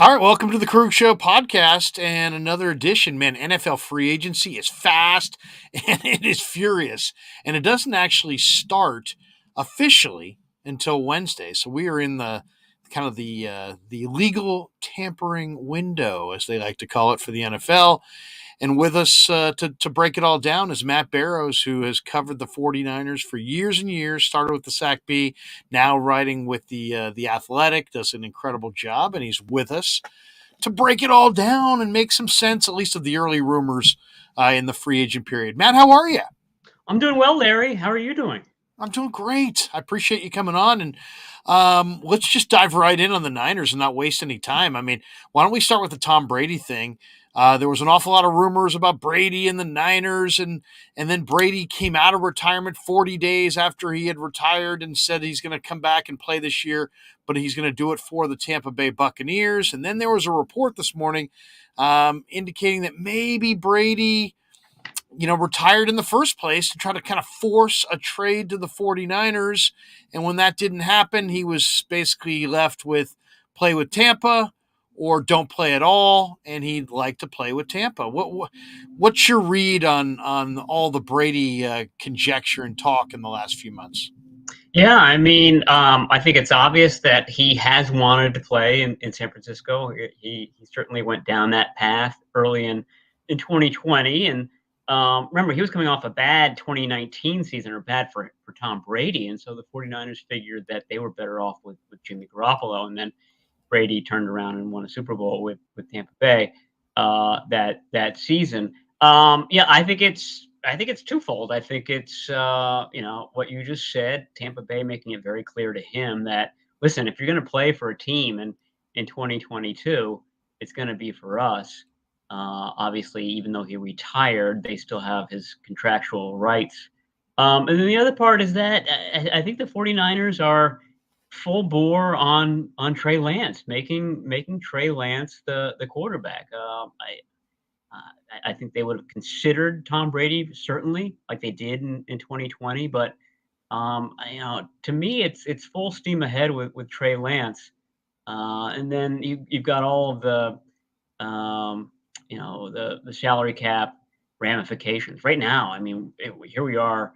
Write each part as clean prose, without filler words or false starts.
All right, welcome to the Krueger Show podcast and another edition. Man, NFL free agency is fast and it is furious, and it doesn't actually start officially until Wednesday. So we are in the kind of the legal tampering window, as they like to call it, for the NFL. And with us to break it all down is Matt Barrows, who has covered the 49ers for years and years, started with the SAC B, now writing with the Athletic, does an incredible job, and he's with us to break it all down and make some sense, at least of the early rumors in the free agent period. Matt, how are you? I'm doing well, Larry. How are you doing? I'm doing great. I appreciate you coming on, and let's just dive right in on the Niners and not waste any time. I mean, why don't we start with the Tom Brady thing? There was an awful lot of rumors about Brady and the Niners, and then Brady came out of retirement 40 days after he had retired and said he's going to come back and play this year, but he's going to do it for the Tampa Bay Buccaneers. And then there was a report this morning indicating that maybe Brady retired in the first place to try to kind of force a trade to the 49ers. And when that didn't happen, he was basically left with play with Tampa or don't play at all. And he'd like to play with Tampa. What's your read on all the Brady conjecture and talk in the last few months? Yeah, I think it's obvious that he has wanted to play in San Francisco. He certainly went down that path early in 2020. And remember, he was coming off a bad 2019 season, or bad for Tom Brady. And so the 49ers figured that they were better off with Jimmy Garoppolo. And then Brady turned around and won a Super Bowl with Tampa Bay that season. I think it's twofold. I think it's what you just said, Tampa Bay making it very clear to him that, listen, if you're going to play for a team in 2022, it's going to be for us. Obviously, even though he retired, they still have his contractual rights. And then the other part is that I think the 49ers are full bore on Trey Lance, making Trey Lance the quarterback. I think they would have considered Tom Brady, certainly, like they did in 2020. But to me, it's full steam ahead with Trey Lance. And then you've got all of the salary cap ramifications right now. I mean, here we are,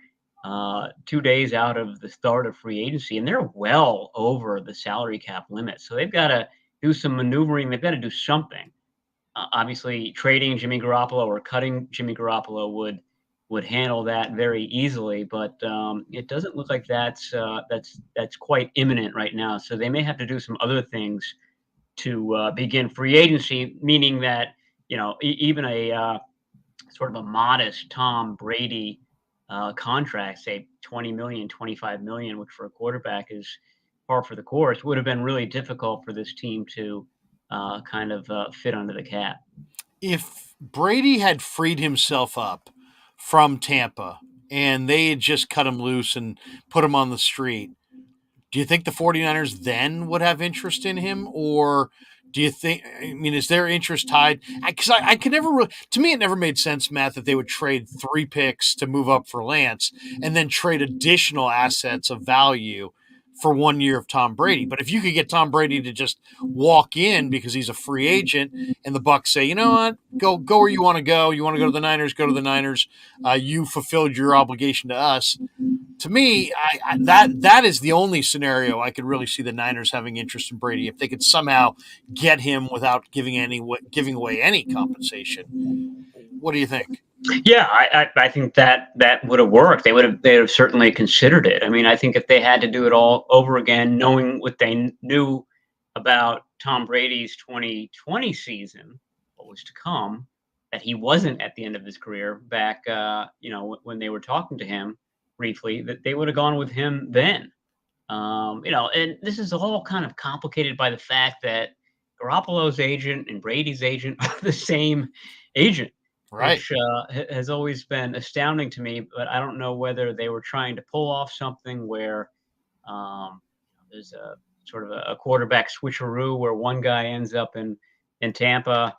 2 days out of the start of free agency, and they're well over the salary cap limit. So they've got to do some maneuvering. They've got to do something. Obviously, trading Jimmy Garoppolo or cutting Jimmy Garoppolo would handle that very easily, but it doesn't look like that's quite imminent right now. So they may have to do some other things to begin free agency, meaning that even a sort of a modest Tom Brady contract, say 20 million, 25 million, which for a quarterback is par for the course, would have been really difficult for this team to fit under the cap. If Brady had freed himself up from Tampa and they had just cut him loose and put him on the street, do you think the 49ers then would have interest in him? Or do you think, is their interest tied? Because I could never really, to me, it never made sense, Matt, that they would trade 3 picks to move up for Lance and then trade additional assets of value for 1 year of Tom Brady. But if you could get Tom Brady to just walk in because he's a free agent and the Bucs say, you know what, go where you want to go. You want to go to the Niners, go to the Niners. You fulfilled your obligation to us. To me, that is the only scenario I could really see the Niners having interest in Brady if they could somehow get him without giving away any compensation. What do you think? Yeah, I think that would have worked. They would have certainly considered it. I mean, I think if they had to do it all over again, knowing what they knew about Tom Brady's 2020 season, what was to come, that he wasn't at the end of his career back, when they were talking to him briefly, that they would have gone with him then. And this is all kind of complicated by the fact that Garoppolo's agent and Brady's agent are the same agent, Right. which has always been astounding to me. But I don't know whether they were trying to pull off something where there's a sort of a quarterback switcheroo where one guy ends up in Tampa,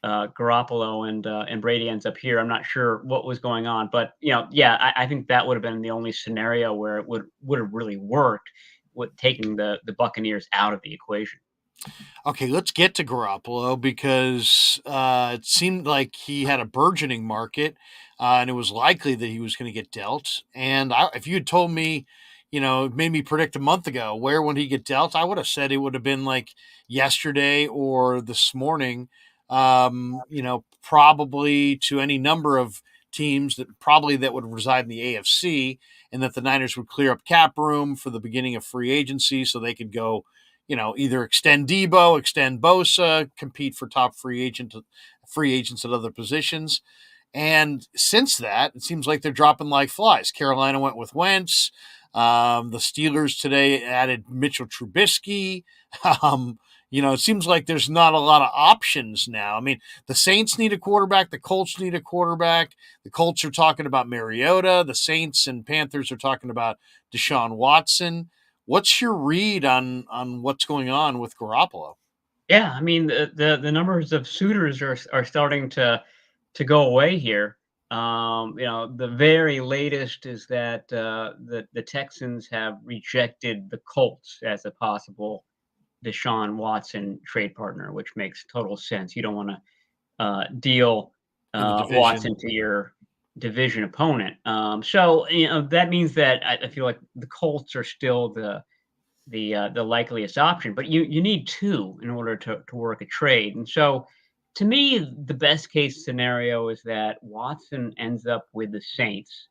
Garoppolo and Brady ends up here. I'm not sure what was going on, but I think that would have been the only scenario where it would have really worked with taking the Buccaneers out of the equation. Okay, let's get to Garoppolo because it seemed like he had a burgeoning market, and it was likely that he was going to get dealt. And if you had told me, it made me predict a month ago where would he get dealt, I would have said it would have been like yesterday or this morning. Probably to any number of teams that would reside in the AFC, and that the Niners would clear up cap room for the beginning of free agency so they could go either extend Debo, extend Bosa, compete for top free agents at other positions. And since that, it seems like they're dropping like flies. Carolina went with Wentz. The Steelers today added Mitchell Trubisky. It seems like there's not a lot of options now. I mean, the Saints need a quarterback. The Colts need a quarterback. The Colts are talking about Mariota. The Saints and Panthers are talking about Deshaun Watson. What's your read on what's going on with Garoppolo? Yeah, I mean the numbers of suitors are starting to go away here. The very latest is that the Texans have rejected the Colts as a possible Deshaun Watson trade partner, which makes total sense. You don't want to deal In the Watson division. to your division opponent. So that means that I feel like the Colts are still the likeliest option, but you need two in order to work a trade. And so, to me, the best case scenario is that Watson ends up with the Saints,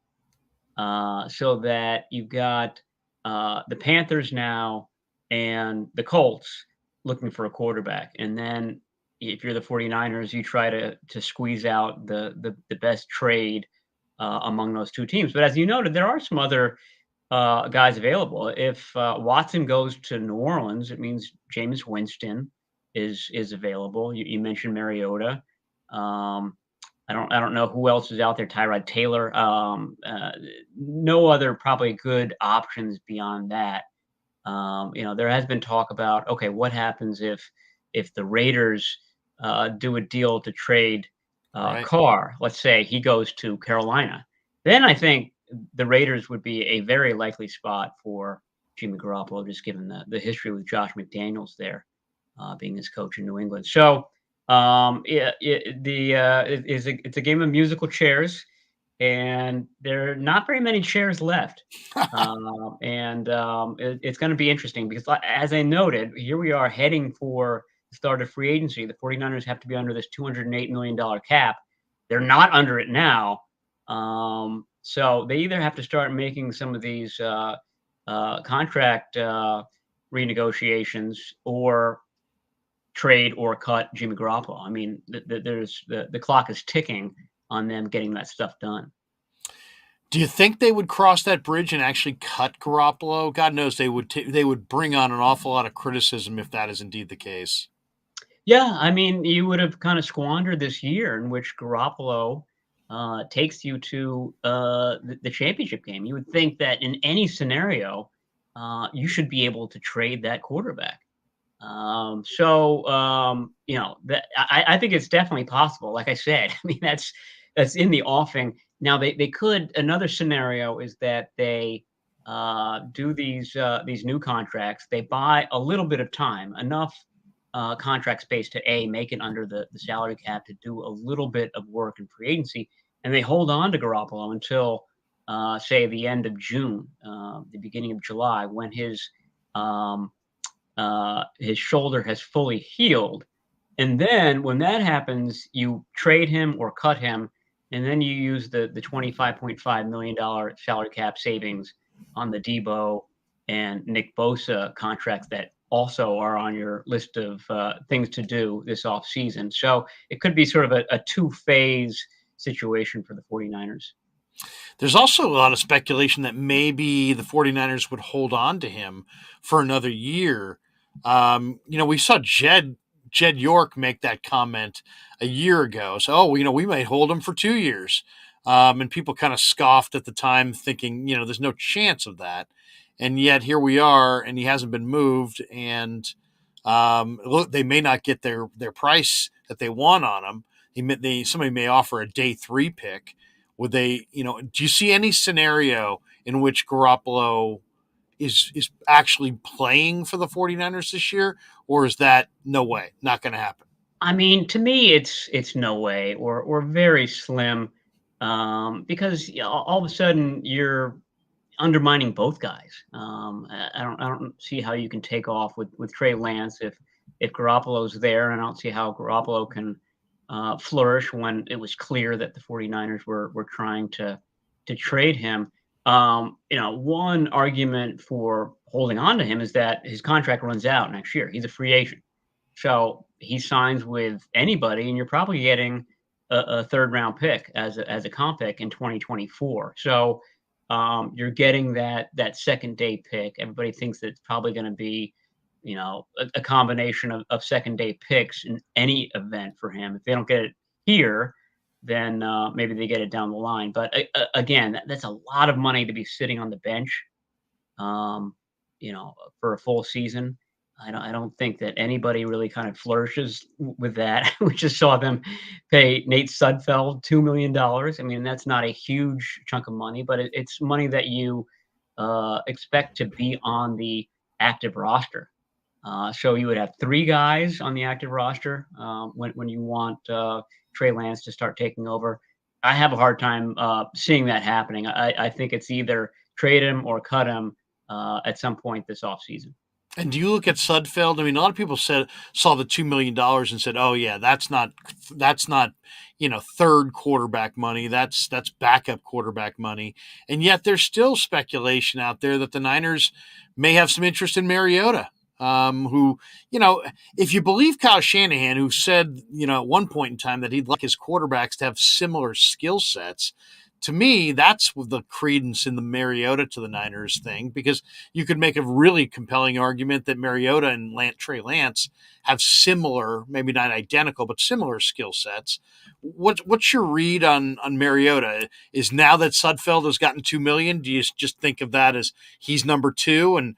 so that you've got the Panthers now and the Colts looking for a quarterback. And then if you're the 49ers, you try to squeeze out the best trade among those two teams. But as you noted, there are some other guys available. If Watson goes to New Orleans, it means Jameis Winston is available. You mentioned Mariota. Um, I don't know who else is out there. Tyrod Taylor. No other probably good options beyond that. There has been talk about, okay, what happens if the Raiders do a deal to trade Right. Carr? Let's say he goes to Carolina. Then I think the Raiders would be a very likely spot for Jimmy Garoppolo, just given the history with Josh McDaniels there, being his coach in New England. So yeah, it's a game of musical chairs, and there are not very many chairs left. It's going to be interesting because, as I noted, here we are heading for the start of free agency. The 49ers have to be under this $208 million cap. They're not under it now. So they either have to start making some of these contract renegotiations or trade or cut Jimmy Garoppolo. I mean, there's the clock is ticking on them getting that stuff done. Do you think they would cross that bridge and actually cut Garoppolo? God knows they would bring on an awful lot of criticism if that is indeed the case. Yeah, I mean, you would have kind of squandered this year in which Garoppolo takes you to the championship game. You would think that in any scenario, you should be able to trade that quarterback. That I think it's definitely possible. Like I said, I mean that's in the offing. Now they could. Another scenario is that they do these new contracts. They buy a little bit of time, enough contract space to make it under the salary cap to do a little bit of work in free agency, and they hold on to Garoppolo until say the end of June, the beginning of July, when um, his shoulder has fully healed. And then when that happens, you trade him or cut him, and then you use the $25.5 million salary cap savings on the Debo and Nick Bosa contracts that also are on your list of things to do this offseason. So it could be sort of a two-phase situation for the 49ers. There's also a lot of speculation that maybe the 49ers would hold on to him for another year. We saw Jed York make that comment a year ago. So, we might hold him for 2 years. And people kind of scoffed at the time, thinking, there's no chance of that. And yet here we are, and he hasn't been moved. And look, they may not get their price that they want on him. Somebody may offer a day 3 pick. Would they, do you see any scenario in which Garoppolo is actually playing for the 49ers this year, or is that no way, not going to happen? I mean, to me, it's no way or very slim, because all of a sudden you're undermining both guys. I don't see how you can take off with Trey Lance if Garoppolo's there, and I don't see how Garoppolo can flourish when it was clear that the 49ers were trying to trade him. One argument for holding on to him is that his contract runs out next year. He's a free agent. So he signs with anybody, and you're probably getting a third round pick as a comp pick in 2024. So you're getting that second day pick. Everybody thinks that it's probably going to be, a combination of second day picks in any event for him. If they don't get it here, then maybe they get it down the line. But again, that's a lot of money to be sitting on the bench, um, for a full season. I don't think that anybody really kind of flourishes with that. We just saw them pay Nate Sudfeld $2 million. I mean, that's not a huge chunk of money, but it's money that you expect to be on the active roster. So you would have three guys on the active roster when you want Trey Lance to start taking over. I have a hard time seeing that happening. I think it's either trade him or cut him at some point this offseason. And do you look at Sudfeld? I mean, a lot of people saw the $2 million and said, "Oh yeah, that's not third quarterback money. That's backup quarterback money." And yet, there's still speculation out there that the Niners may have some interest in Mariota. Who, if you believe Kyle Shanahan, who said, at one point in time that he'd like his quarterbacks to have similar skill sets, to me, that's the credence in the Mariota to the Niners thing, because you could make a really compelling argument that Mariota and Trey Lance have similar, maybe not identical, but similar skill sets. What's your read on Mariota? Is now that Sudfeld has gotten $2 million, do you just think of that as he's number two, and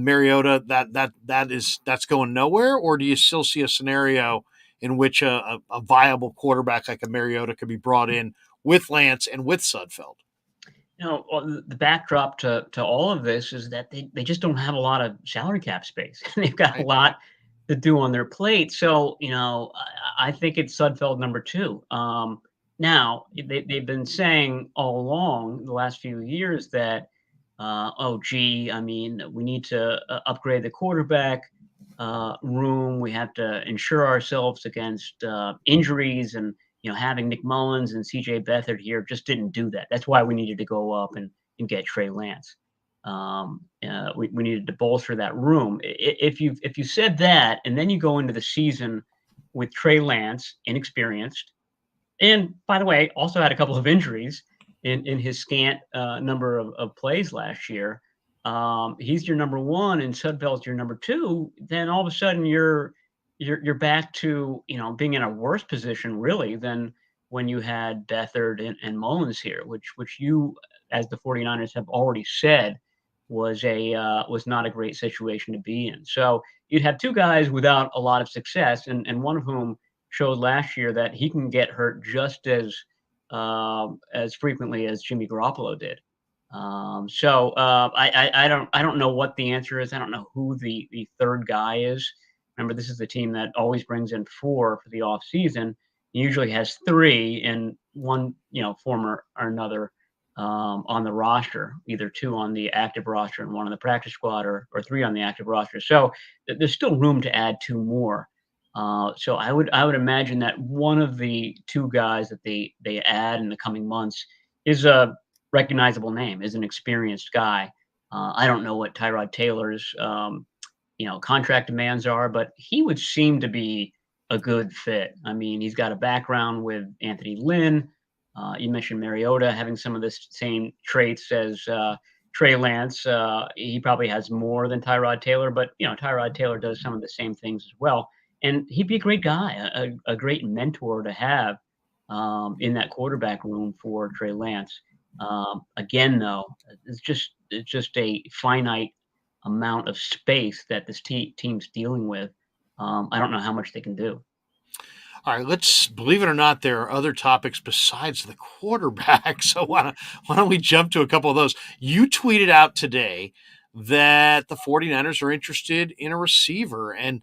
Mariota that's going nowhere, or do you still see a scenario in which a viable quarterback like a Mariota could be brought in with Lance and with Sudfeld? Well, the backdrop to all of this is that they just don't have a lot of salary cap space. They've got a Right. lot to do on their plate. So, I think it's Sudfeld number two. Now, they've been saying all along the last few years that, oh, gee, I mean, we need to upgrade the quarterback room. We have to insure ourselves against injuries, and having Nick Mullins and C.J. Beathard here just didn't do that. That's why we needed to go up and get Trey Lance. We needed to bolster that room. If you said that, and then you go into the season with Trey Lance, inexperienced, and by the way, also had a couple of injuries in his scant number of plays last year. He's your number one, and Sudfeld's your number two. Then all of a sudden, you're back to being in a worse position really than when you had Beathard and Mullins here, which you, as the 49ers, have already said was not a great situation to be in. So you'd have two guys without a lot of success, and one of whom showed last year that he can get hurt just as frequently as Jimmy Garoppolo did. I don't know what the answer is. I don't know who the third guy is. Remember, this is the team that always brings in four for the off season. Usually has three and one, form or another on the roster, either two on the active roster and one on the practice squad, or three on the active roster. So there's still room to add two more. So I would imagine that one of the two guys that they add in the coming months is a recognizable name, is an experienced guy. I don't know what Tyrod Taylor's contract demands are, but he would seem to be a good fit. I mean, he's got a background with Anthony Lynn. You mentioned Mariota having some of the same traits as Trey Lance. He probably has more than Tyrod Taylor, but Tyrod Taylor does some of the same things as well. And he'd be a great guy, a great mentor to have in that quarterback room for Trey Lance. Again, though, it's just a finite amount of space that this team's dealing with. I don't know how much they can do. All right, let's believe it or not, there are other topics besides the quarterback. So why don't we jump to a couple of those? You tweeted out today that the 49ers are interested in a receiver. And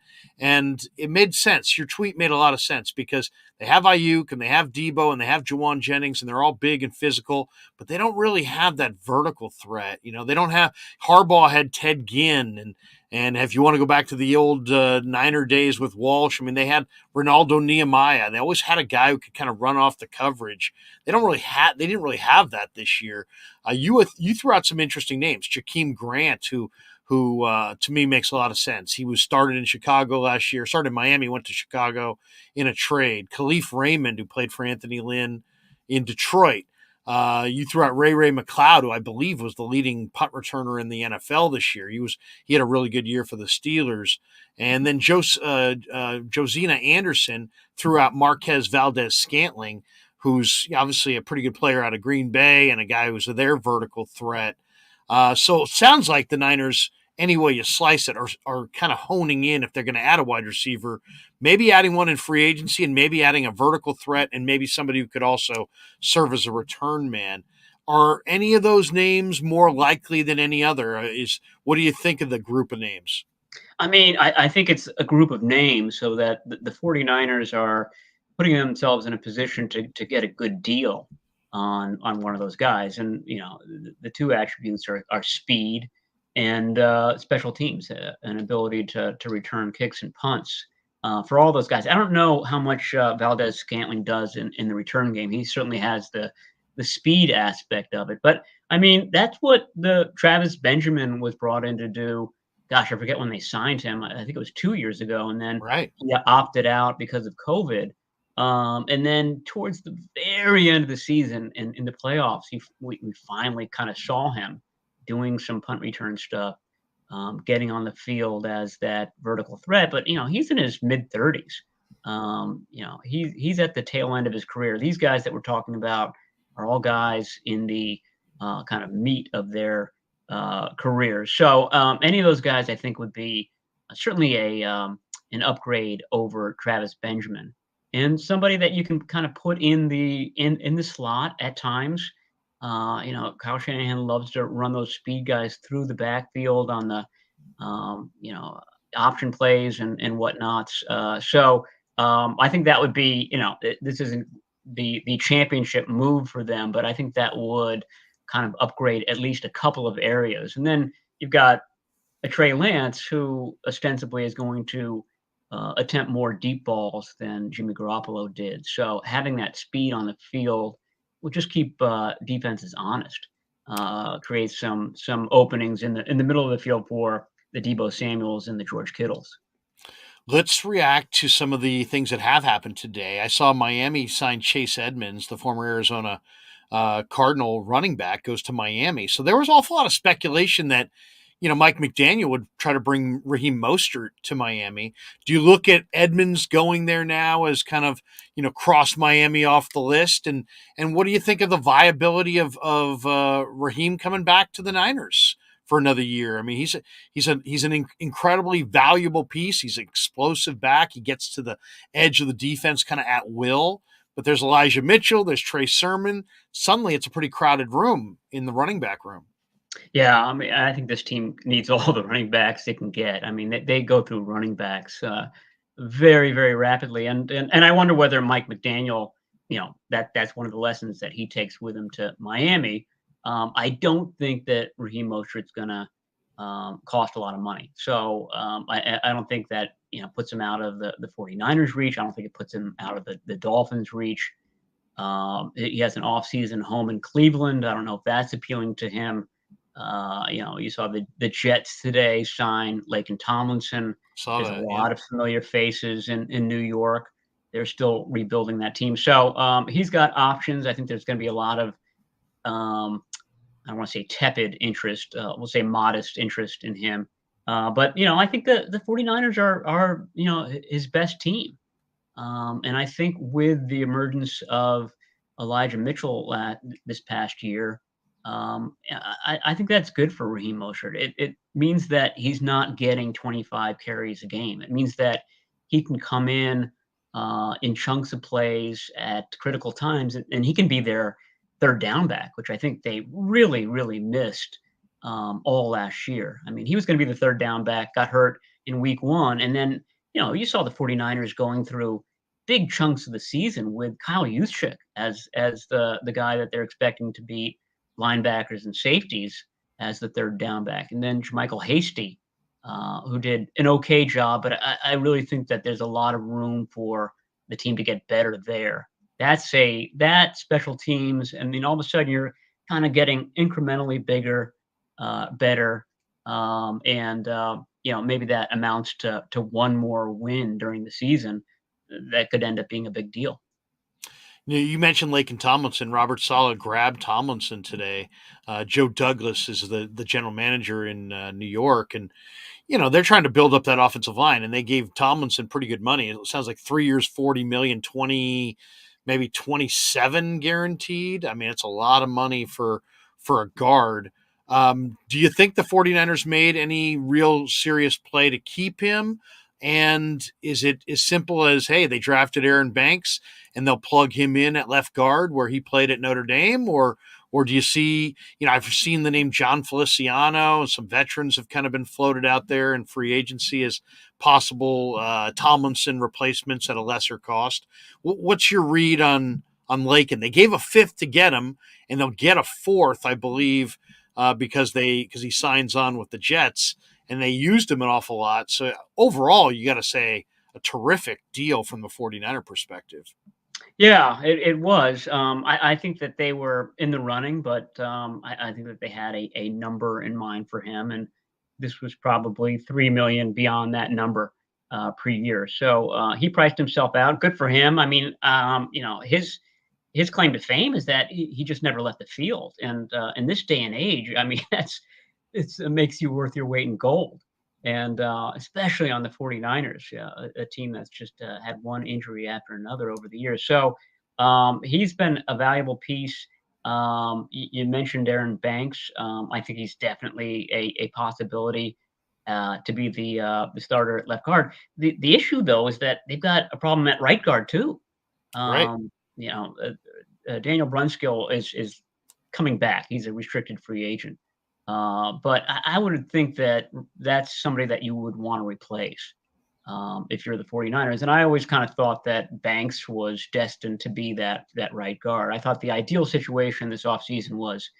it made sense. Your tweet made a lot of sense because they have Ayuk and they have Debo and they have Jawan Jennings and they're all big and physical, but they don't really have that vertical threat. They don't have Harbaugh had Ted Ginn and if you want to go back to the old Niner days with Walsh, I mean, they had Ronaldo Nehemiah. They always had a guy who could kind of run off the coverage. They didn't really have that this year. You threw out some interesting names. Jakeem Grant, who to me makes a lot of sense. He was started in Chicago last year, started in Miami, went to Chicago in a trade. Khalif Raymond, who played for Anthony Lynn in Detroit. You threw out Ray McLeod, who I believe was the leading punt returner in the NFL this year. He had a really good year for the Steelers. And then Josina Anderson threw out Marquez Valdez-Scantling, who's obviously a pretty good player out of Green Bay and a guy who's their vertical threat. So it sounds like the Niners, any way you slice it, are kind of honing in if they're going to add a wide receiver, maybe adding one in free agency and maybe adding a vertical threat and maybe somebody who could also serve as a return man. Are any of those names more likely than any other? What do you think of the group of names? I mean, I think it's a group of names so that the 49ers are putting themselves in a position to get a good deal on one of those guys. And, the two attributes are speed and special teams, an ability to return kicks and punts. For all those guys, I don't know how much Valdez Scantling does in the return game. He certainly has the speed aspect of it. But I mean, that's what the Travis Benjamin was brought in to do. Gosh, I forget when they signed him. I think it was 2 years ago, and then Right. he opted out because of COVID. And then towards the very end of the season and in the playoffs, we finally kind of saw him doing some punt return stuff, getting on the field as that vertical threat. But he's in his mid-30s. He's at the tail end of his career. These guys that we're talking about are all guys in the kind of meat of their careers. So any of those guys, I think, would be certainly an upgrade over Travis Benjamin and somebody that you can kind of put in the slot at times. Kyle Shanahan loves to run those speed guys through the backfield on the option plays and whatnots. I think that would be this isn't the championship move for them, but I think that would kind of upgrade at least a couple of areas. And then you've got a Trey Lance who ostensibly is going to attempt more deep balls than Jimmy Garoppolo did. So having that speed on the field will just keep defenses honest. Create some openings in the middle of the field for the Debo Samuels and the George Kittles. Let's react to some of the things that have happened today. I saw Miami sign Chase Edmonds, the former Arizona Cardinal running back, goes to Miami. So there was an awful lot of speculation that, Mike McDaniel would try to bring Raheem Mostert to Miami. Do you look at Edmonds going there now as kind of, cross Miami off the list? And what do you think of the viability of Raheem coming back to the Niners for another year? I mean, he's an incredibly valuable piece. He's an explosive back. He gets to the edge of the defense kind of at will. But there's Elijah Mitchell, there's Trey Sermon. Suddenly, it's a pretty crowded room in the running back room. Yeah, I mean, I think this team needs all the running backs they can get. I mean, they go through running backs very, very rapidly, and I wonder whether Mike McDaniel, that's one of the lessons that he takes with him to Miami. I don't think that Raheem Mostert's going to cost a lot of money, so I don't think that puts him out of the 49ers reach. I don't think it puts him out of the Dolphins reach. He has an off-season home in Cleveland. I don't know if that's appealing to him. You saw the Jets today sign Laken Tomlinson. There's a lot of familiar faces in New York. They're still rebuilding that team. So he's got options. I think there's going to be a lot of, I don't want to say tepid interest. We'll say modest interest in him. But I think the 49ers are his best team. And I think with the emergence of Elijah Mitchell this past year, I think that's good for Raheem Mostert. It means that he's not getting 25 carries a game. It means that he can come in chunks of plays at critical times, and he can be their third down back, which I think they really, really missed all last year. I mean, he was going to be the third down back, got hurt in week 1. And then, you saw the 49ers going through big chunks of the season with Kyle Juszczyk as the guy that they're expecting to beat linebackers and safeties as the third down back. And then Jermichael Hasty, who did an okay job, but I really think that there's a lot of room for the team to get better there. That special teams, and then all of a sudden you're kind of getting incrementally bigger, better, and maybe that amounts to one more win during the season. That could end up being a big deal. You mentioned Laken Tomlinson. Robert Saleh grabbed Tomlinson today. Joe Douglas is the general manager in New York, and they're trying to build up that offensive line, and they gave Tomlinson pretty good money. It sounds like 3 years, 40 million, 20, maybe 27 guaranteed. I mean, it's a lot of money for a guard. Do you think the 49ers made any real serious play to keep him? And is it as simple as, hey, they drafted Aaron Banks and they'll plug him in at left guard where he played at Notre Dame? Or do you see, I've seen the name John Feliciano, and some veterans have kind of been floated out there in free agency as possible Tomlinson replacements at a lesser cost. What's your read on Laken? They gave a fifth to get him, and they'll get a fourth, I believe, because he signs on with the Jets, and they used him an awful lot. So overall, you got to say a terrific deal from the 49er perspective. Yeah, it was. I think that they were in the running, but I think that they had a number in mind for him, and this was probably $3 million beyond that number per year. So he priced himself out. Good for him. I mean, his claim to fame is that he just never left the field, and in this day and age, I mean, it makes you worth your weight in gold. And especially on the 49ers, yeah, a team that's just had one injury after another over the years. So he's been a valuable piece. You mentioned Aaron Banks. I think he's definitely a possibility to be the starter at left guard. The issue, though, is that they've got a problem at right guard, too. Right. Daniel Brunskill is coming back. He's a restricted free agent. But I would think that that's somebody that you would want to replace if you're the 49ers. And I always kind of thought that Banks was destined to be that right guard. I thought the ideal situation this offseason was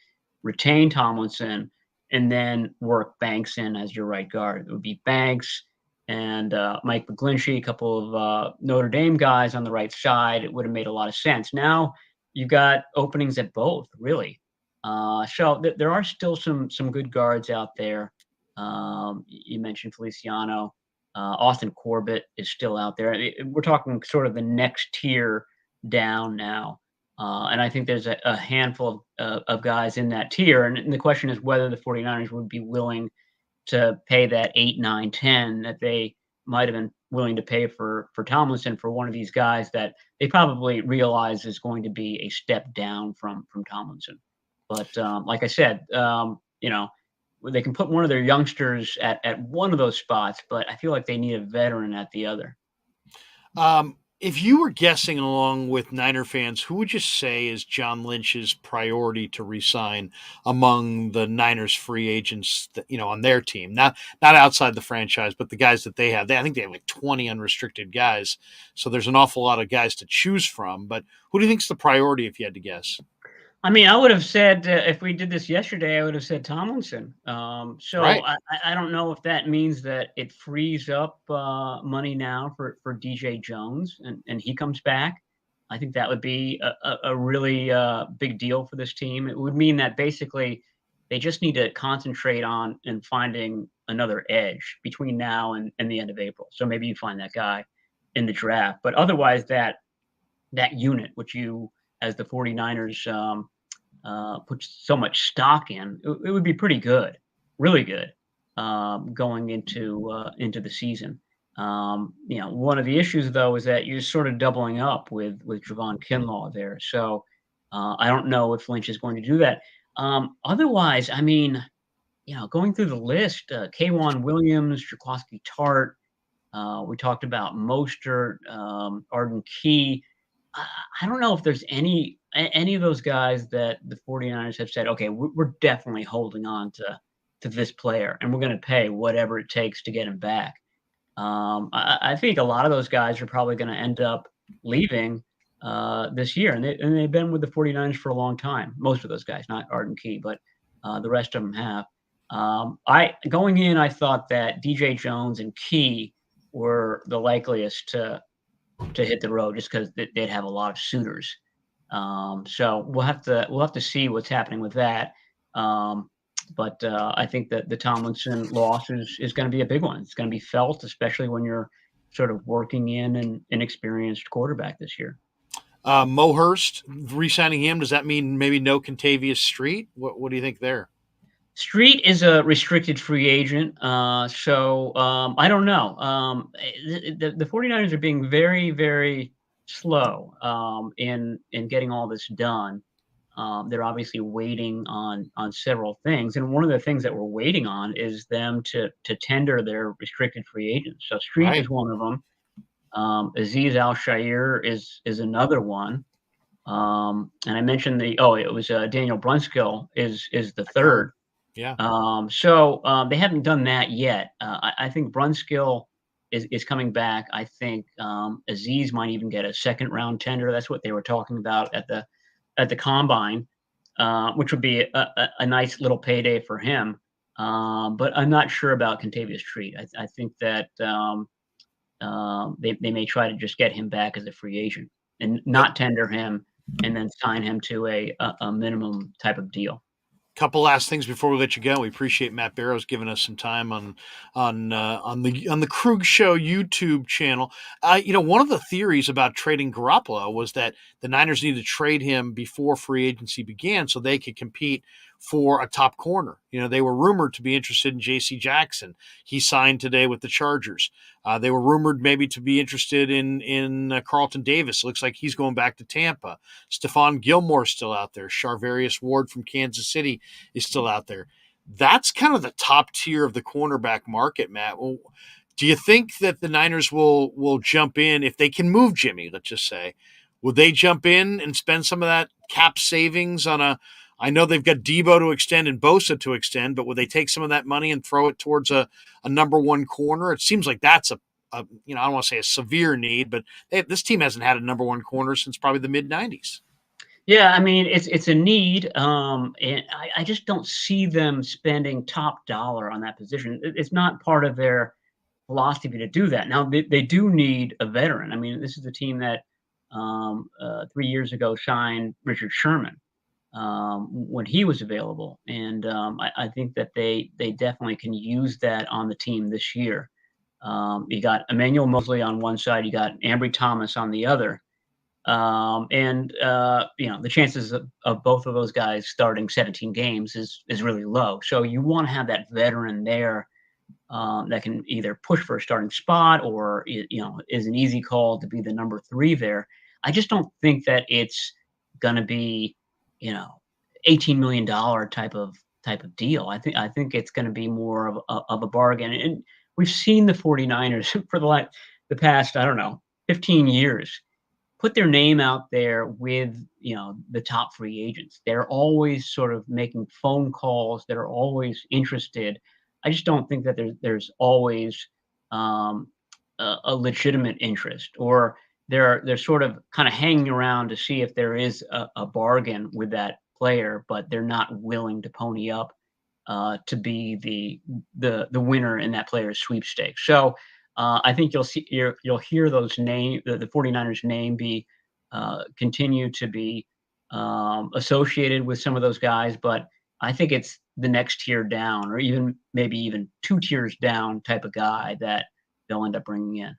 retain Tomlinson and then work Banks in as your right guard. It would be Banks and Mike McGlinchey, a couple of Notre Dame guys on the right side. It would have made a lot of sense. Now you've got openings at both, really. So there are still some good guards out there. You mentioned Feliciano. Austin Corbett is still out there. We're talking sort of the next tier down now. And I think there's a handful of guys in that tier. And the question is whether the 49ers would be willing to pay that 8, 9, 10 that they might have been willing to pay for Tomlinson for one of these guys that they probably realize is going to be a step down from Tomlinson. But like I said, they can put one of their youngsters at one of those spots, but I feel like they need a veteran at the other. If you were guessing along with Niner fans, who would you say is John Lynch's priority to re-sign among the Niners free agents that, on their team? Not outside the franchise, but the guys that they have. I think they have like 20 unrestricted guys. So there's an awful lot of guys to choose from. But who do you think is the priority if you had to guess? I mean, I would have said if we did this yesterday, I would have said Tomlinson. So Right. I don't know if that means that it frees up money now for DJ Jones and he comes back. I think that would be a really big deal for this team. It would mean that basically they just need to concentrate on and finding another edge between now and the end of April. So maybe you find that guy in the draft, but otherwise that unit, which you as the 49ers put so much stock in, it would be pretty good, really good, going into the season. One of the issues though is that you're sort of doubling up with Javon Kinlaw there. So I don't know if Lynch is going to do that. Otherwise, I mean, going through the list, K'Wan Williams, Jaquaski Tart. We talked about Mostert, Arden Key. I don't know if there's any of those guys that the 49ers have said, okay, we're definitely holding on to this player, and we're going to pay whatever it takes to get him back. I think a lot of those guys are probably going to end up leaving this year, and they've been with the 49ers for a long time. Most of those guys, not Arden Key, but the rest of them have. Going in, I thought that DJ Jones and Key were the likeliest to hit the road just because they'd have a lot of suitors. So we'll have to see what's happening with that. But I think that the Tomlinson loss is going to be a big one. It's going to be felt, especially when you're sort of working in an inexperienced quarterback this year. Mo Hurst, re-signing him, does that mean maybe no Contavious Street? What do you think there? Street is a restricted free agent, so I don't know. The 49ers are being very, very slow in getting all this done. They're obviously waiting on several things, and one of the things that we're waiting on is them to tender their restricted free agents. So Street is one of them. Aziz Al-Shair is another one. And I mentioned it was Daniel Brunskill is the third. Yeah. So they haven't done that yet. I think Brunskill is coming back. I think Aziz might even get a second round tender. That's what they were talking about at the combine, which would be a nice little payday for him. But I'm not sure about Contavious Street. I think that they may try to just get him back as a free agent and not tender him and then sign him to a minimum type of deal. Couple last things before we let you go. We appreciate Matt Barrows giving us some time on the Krueger Show YouTube channel. One of the theories about trading Garoppolo was that the Niners needed to trade him before free agency began so they could compete for a top corner. They were rumored to be interested in J.C. Jackson. He signed today with the Chargers. They were rumored maybe to be interested in Carlton Davis. Looks like he's going back to Tampa. Stephon Gilmore's still out there. Charvarius Ward from Kansas City is still out there. That's kind of the top tier of the cornerback market, Matt. Well, do you think that the Niners will jump in if they can move Jimmy, let's just say? Would they jump in and spend some of that cap savings on I know they've got Debo to extend and Bosa to extend, but would they take some of that money and throw it towards a number one corner? It seems like that's I don't want to say a severe need, but this team hasn't had a number one corner since probably the mid-90s. Yeah, I mean, it's a need, and I just don't see them spending top dollar on that position. It's not part of their philosophy to do that. Now, they do need a veteran. I mean, this is a team that 3 years ago signed Richard Sherman when he was available, and I think that they definitely can use that on the team this year. You got Emmanuel Mosley on one side, you got Ambry Thomas on the other. The chances of both of those guys starting 17 games is really low. So you want to have that veteran there that can either push for a starting spot or is an easy call to be the number 3 there. I just don't think that it's going to be $18 million type of deal. I think it's going to be more of a bargain. And we've seen the 49ers for the past, 15 years put their name out there with the top free agents. They're always sort of making phone calls. They're always interested. I just don't think that there's always a legitimate interest, or they're sort of kind of hanging around to see if there is a bargain with that player, but they're not willing to pony up to be the winner in that player's sweepstakes. So I think you'll hear those the 49ers name be continue to be associated with some of those guys, but I think it's the next tier down, or maybe even 2 tiers down type of guy that they'll end up bringing in.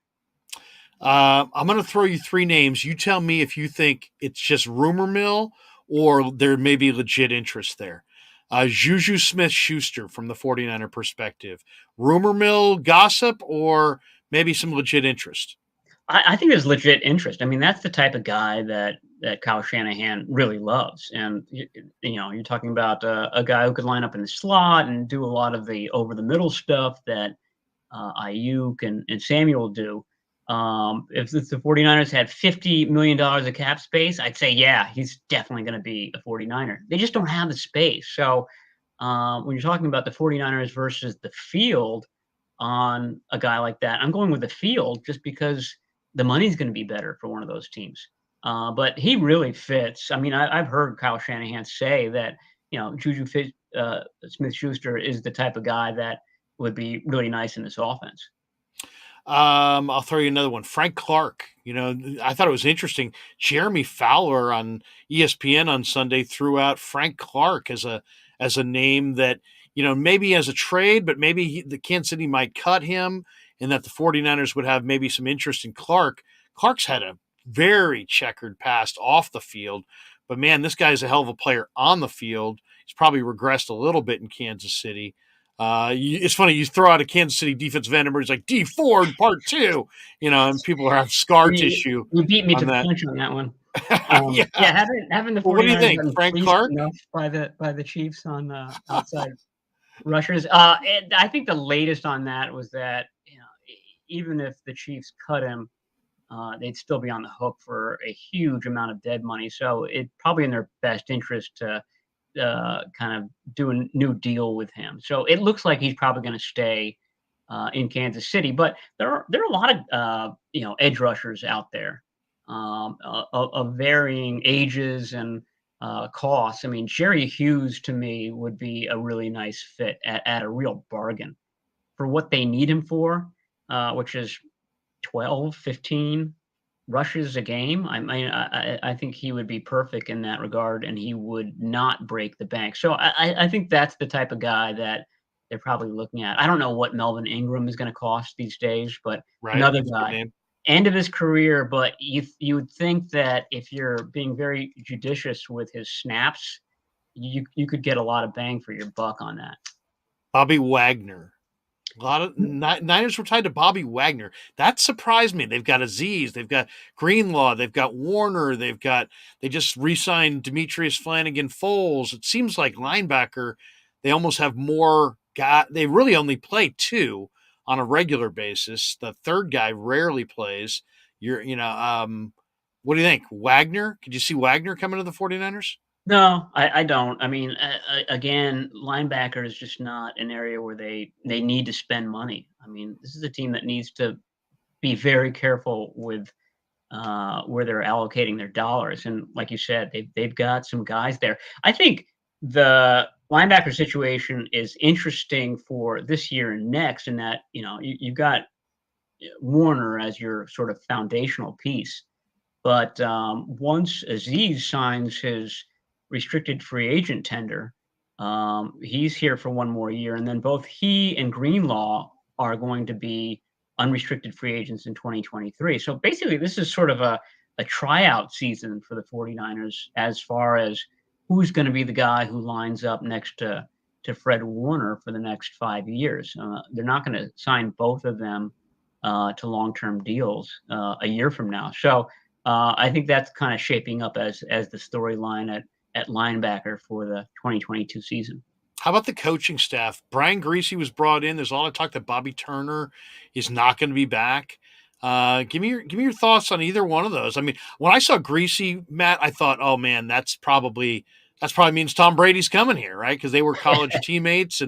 I'm going to throw you 3 names. You tell me if you think it's just rumor mill or there may be legit interest there. Juju Smith-Schuster from the 49er perspective. Rumor mill gossip or maybe some legit interest? I think there's legit interest. I mean, that's the type of guy that Kyle Shanahan really loves. And, you're talking about a guy who could line up in the slot and do a lot of the over-the-middle stuff that Ayuk and Samuel do. If the 49ers had $50 million of cap space, I'd say, yeah, he's definitely going to be a 49er. They just don't have the space. So when you're talking about the 49ers versus the field on a guy like that, I'm going with the field just because the money's going to be better for one of those teams. But he really fits. I mean, I've heard Kyle Shanahan say that, Juju Smith-Schuster is the type of guy that would be really nice in this offense. I'll throw you another one. Frank Clark. I thought it was interesting. Jeremy Fowler on ESPN on Sunday threw out Frank Clark as a name that, maybe as a trade, but maybe the Kansas City might cut him and that the 49ers would have maybe some interest in Clark. Clark's had a very checkered past off the field, but man, this guy's a hell of a player on the field. He's probably regressed a little bit in Kansas City. It's funny, you throw out a Kansas City defensive end, and it's like D Ford Part 2, and people have scar tissue You beat me on to the that. punch on that one. Yeah. Having the 49ers what do you think, gotten Frank fleeced Clark? enough by the Chiefs on outside rushers. And I think the latest on that was that even if the Chiefs cut him, they'd still be on the hook for a huge amount of dead money. So it's probably in their best interest to kind of do a new deal with him. So it looks like he's probably going to stay in Kansas City. But there are a lot of edge rushers out there of varying ages and costs. I mean, Jerry Hughes to me would be a really nice fit at a real bargain for what they need him for, which is 12, 15 rushes a game. I think he would be perfect in that regard, and he would not break the bank. So I think that's the type of guy that they're probably looking at. I don't know what Melvin Ingram is going to cost these days, but Right. another That's a good guy, name. end of his career. But you would think that if you're being very judicious with his snaps, you could get a lot of bang for your buck on that. Bobby Wagner. A lot of Niners were tied to Bobby Wagner. That surprised me. They've got Aziz, they've got Greenlaw, they've got Warner, they just re-signed Demetrius Flanagan Foles. It seems like linebacker, they almost have more guy. They really only play two on a regular basis. The third guy rarely plays. What do you think? Wagner? Could you see Wagner coming to the 49ers? No, I don't. I mean, again, linebacker is just not an area where they need to spend money. I mean, this is a team that needs to be very careful with where they're allocating their dollars. And like you said, they've got some guys there. I think the linebacker situation is interesting for this year and next, in that you've got Warner as your sort of foundational piece. But once Aziz signs his restricted free agent tender, he's here for one more year. And then both he and Greenlaw are going to be unrestricted free agents in 2023. So basically, this is sort of a tryout season for the 49ers as far as who's going to be the guy who lines up next to Fred Warner for the next 5 years. They're not going to sign both of them to long-term deals a year from now. So I think that's kind of shaping up as the storyline at linebacker for the 2022 season. How about the coaching staff? Brian Greasy was brought in. There's a lot of talk that Bobby Turner is not going to be back. Give me your thoughts on either one of those. I mean, when I saw Greasy, Matt, I thought, oh man, that's probably means Tom Brady's coming here, right? Because they were college teammates,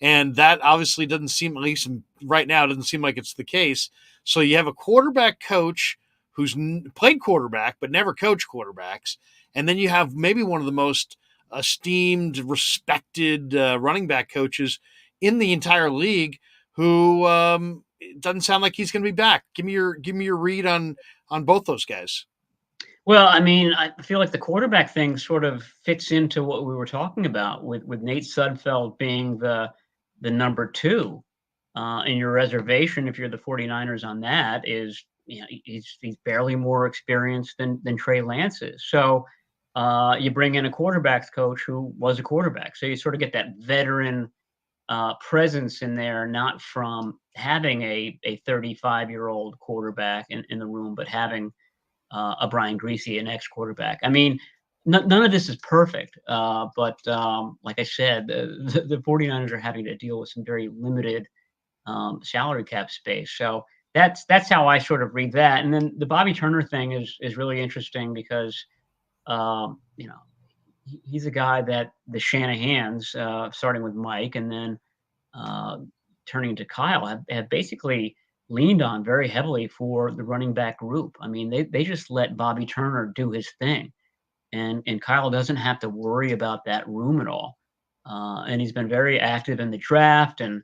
and that obviously doesn't seem, at least right now, doesn't seem like it's the case. So you have a quarterback coach who's played quarterback but never coached quarterbacks, and then you have maybe one of the most esteemed, respected running back coaches in the entire league, who it doesn't sound like he's going to be back. Give me your read on both those guys. Well, I mean, I feel like the quarterback thing sort of fits into what we were talking about with Nate Sudfeld being the number two. And your reservation, if you're the 49ers on that, is he's barely more experienced than Trey Lance is. So you bring in a quarterbacks coach who was a quarterback. So you sort of get that veteran presence in there, not from having a 35-year-old quarterback in the room, but having a Brian Greasy, an ex-quarterback. I mean, none of this is perfect, but like I said, the 49ers are having to deal with some very limited salary cap space. So that's how I sort of read that. And then the Bobby Turner thing is really interesting because, he's a guy that the Shanahans, starting with Mike and then uh, turning to Kyle, have basically leaned on very heavily for the running back group. I mean, they just let Bobby Turner do his thing, and Kyle doesn't have to worry about that room at all. And he's been very active in the draft and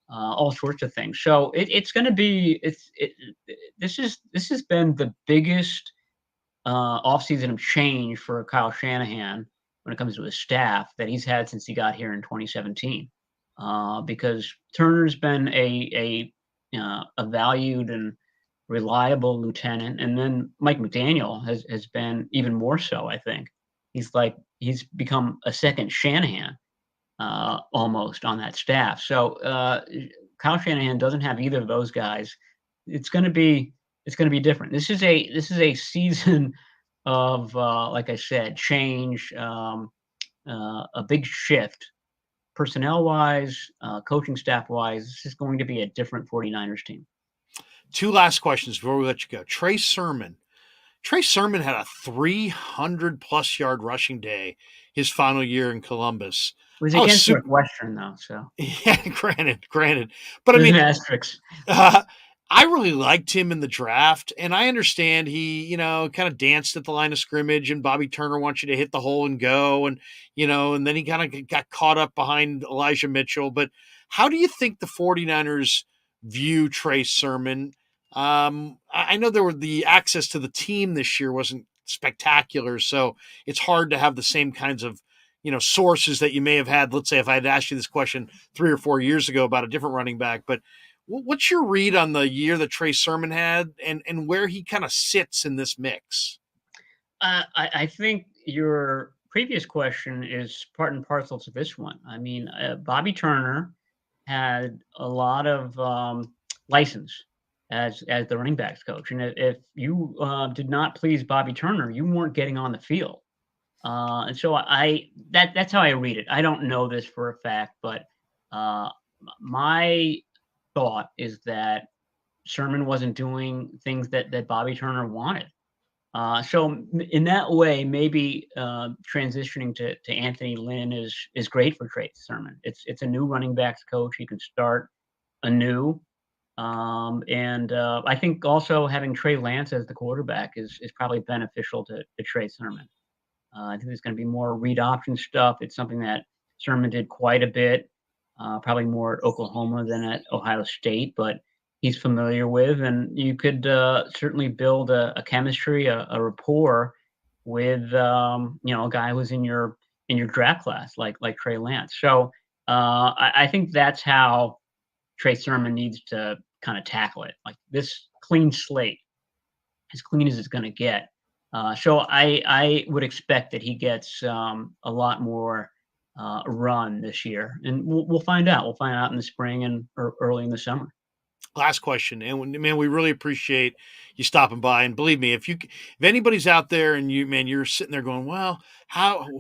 all sorts of things. So it's going to be this has been the biggest offseason of change for Kyle Shanahan when it comes to his staff that he's had since he got here in 2017. Because Turner's been a valued and reliable lieutenant, and then Mike McDaniel has been even more so. I think he's become a second Shanahan almost on that staff. So Kyle Shanahan doesn't have either of those guys. It's going to be different. This is a season of like I said, change, a big shift personnel wise, coaching staff wise. This is going to be a different 49ers team. Two last questions before we let you go. Trey Sermon. Trey Sermon had a 300+ yard rushing day his final year in Columbus. It was I was against super, Northwestern though, so yeah, granted. But I there's an mean, asterisk. uh, I really liked him in the draft, and I understand he, kind of danced at the line of scrimmage, and Bobby Turner wants you to hit the hole and go, and then he kind of got caught up behind Elijah Mitchell. But how do you think the 49ers view Trey Sermon? I know the access to the team this year wasn't spectacular, so it's hard to have the same kinds of sources that you may have had. Let's say if I had asked you this question 3 or 4 years ago about a different running back, but what's your read on the year that Trey Sermon had and where he kind of sits in this mix? I think your previous question is part and parcel to this one. I mean, Bobby Turner had a lot of license as the running backs coach, and if you did not please Bobby Turner, you weren't getting on the field. And so that's how I read it. I don't know this for a fact, but my thought is that Sermon wasn't doing things that Bobby Turner wanted. So in that way, maybe transitioning to Anthony Lynn is great for Trey Sermon. It's a new running backs coach. He can start anew. And I think also having Trey Lance as the quarterback is probably beneficial to Trey Sermon. I think there's going to be more read option stuff. It's something that Sermon did quite a bit, probably more at Oklahoma than at Ohio State, but he's familiar with. And you could certainly build a chemistry, a rapport with a guy who's in your draft class like Trey Lance. So I think that's how Trey Sermon needs to kind of tackle it, like this clean slate, as clean as it's going to get. So I would expect that he gets a lot more run this year, and we'll find out. We'll find out in the spring and early in the summer. Last question, and man, we really appreciate you stopping by. And believe me, if anybody's out there and you're sitting there going, well,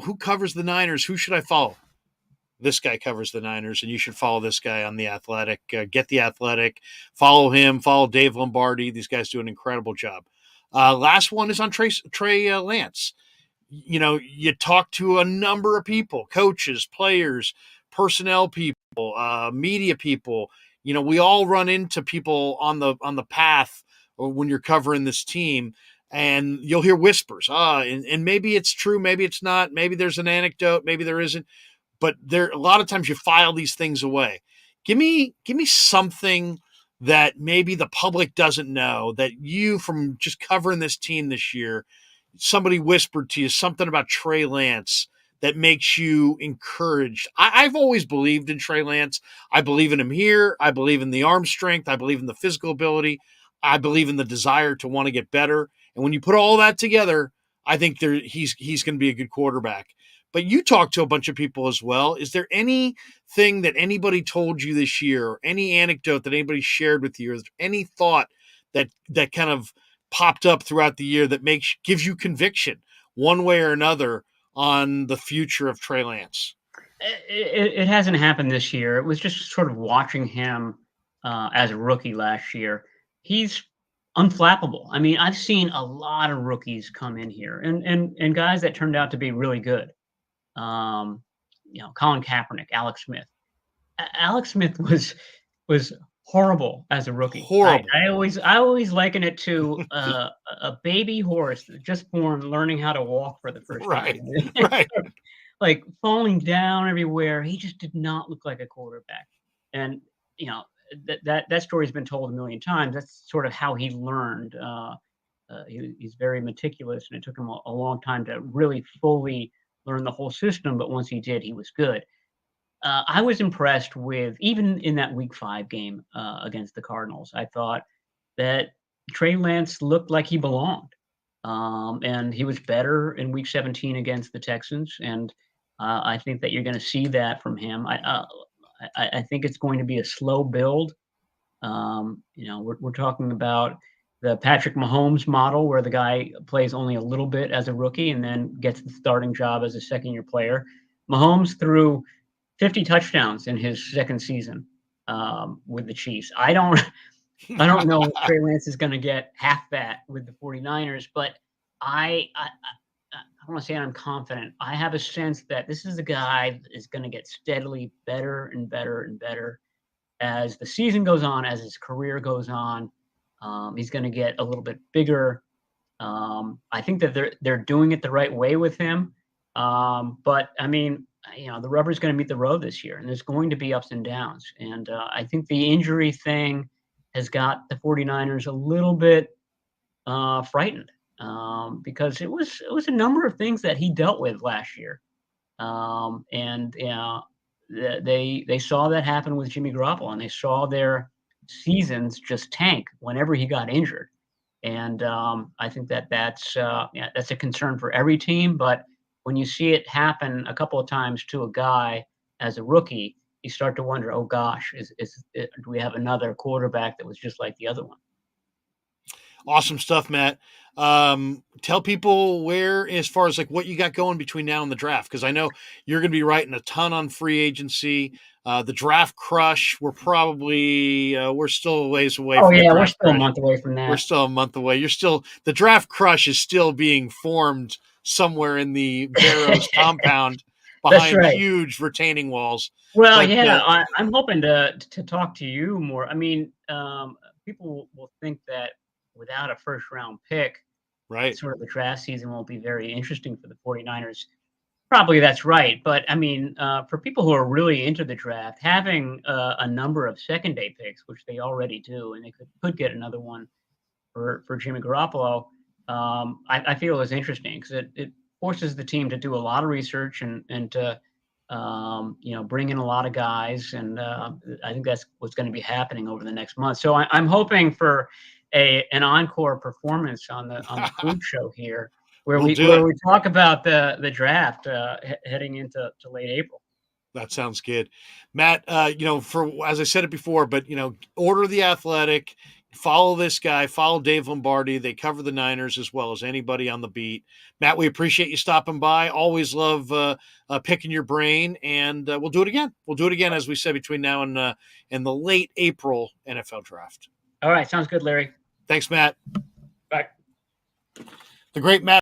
who covers the Niners? Who should I follow? This guy covers the Niners, and you should follow this guy on The Athletic. Get The Athletic. Follow him. Follow Dave Lombardi. These guys do an incredible job. Last one is on Trey Lance. You talk to a number of people, coaches, players, personnel people, media people. We all run into people on the path or when you're covering this team, and you'll hear whispers. And maybe it's true, maybe it's not. Maybe there's an anecdote, maybe there isn't. But a lot of times you file these things away. Give me something that maybe the public doesn't know that you, from just covering this team this year, somebody whispered to you something about Trey Lance that makes you encouraged. I've always believed in Trey Lance. I believe in him here. I believe in the arm strength. I believe in the physical ability. I believe in the desire to want to get better. And when you put all that together, I think he's going to be a good quarterback. But you talked to a bunch of people as well. Is there anything that anybody told you this year, or any anecdote that anybody shared with you, or any thought that kind of popped up throughout the year that gives you conviction one way or another on the future of Trey Lance? It hasn't happened this year. It was just sort of watching him as a rookie last year. He's unflappable. I mean, I've seen a lot of rookies come in here and guys that turned out to be really good. Colin Kaepernick, Alex Smith. Alex Smith was horrible as a rookie. Horrible. I always liken it to a baby horse just born learning how to walk for the first Right. time. Right. Like falling down everywhere. He just did not look like a quarterback. And that story's been told a million times. That's sort of how he learned. He's very meticulous, and it took him a long time to really fully learn the whole system. But once he did, he was good. I was impressed with even in that Week 5 game against the Cardinals. I thought that Trey Lance looked like he belonged, and he was better in Week 17 against the Texans. And I think that you're going to see that from him. I think it's going to be a slow build. We're talking about the Patrick Mahomes model, where the guy plays only a little bit as a rookie and then gets the starting job as a second-year player. Mahomes threw 50 touchdowns in his second season with the Chiefs. I don't know if Trey Lance is going to get half that with the 49ers, but I want to say I'm confident. I have a sense that this is a guy that is going to get steadily better and better and better as the season goes on, as his career goes on. He's going to get a little bit bigger. I think that they're doing it the right way with him. But I mean, the rubber's going to meet the road this year, and there's going to be ups and downs. And I think the injury thing has got the 49ers a little bit frightened because it was a number of things that he dealt with last year. And they saw that happen with Jimmy Garoppolo, and they saw their seasons just tank whenever he got injured. And I think that's a concern for every team. But when you see it happen a couple of times to a guy as a rookie, you start to wonder, oh gosh, do we have another quarterback that was just like the other one? Awesome stuff, Matt. Tell people where, as far as like what you got going between now and the draft, because I know you're going to be writing a ton on free agency. The draft crush, we're still a ways away. Oh from yeah, the we're draft still a crush. month away from that. We're still a month away. The draft crush is still being formed somewhere in the Barrows compound That's behind right. huge retaining walls. Well, But yeah, I'm hoping to talk to you more. I mean, people will think that without a first round pick, right, sort of the draft season won't be very interesting for the 49ers. Probably that's right. But I mean, for people who are really into the draft, having a number of second day picks, which they already do, and they could get another one for Jimmy Garoppolo, I feel is interesting because it forces the team to do a lot of research and to bring in a lot of guys, and I think that's what's going to be happening over the next month. So I'm hoping for an encore performance on the Crude show here, where we talk about the draft heading into late April. That sounds good, Matt. As I said it before, but order The Athletic. Follow this guy, follow Dave Lombardi. They cover the Niners as well as anybody on the beat. Matt, we appreciate you stopping by. Always love picking your brain, and we'll do it again. We'll do it again, as we said, between now and the late April NFL draft. All right. Sounds good, Larry. Thanks, Matt. Bye. The great Matt.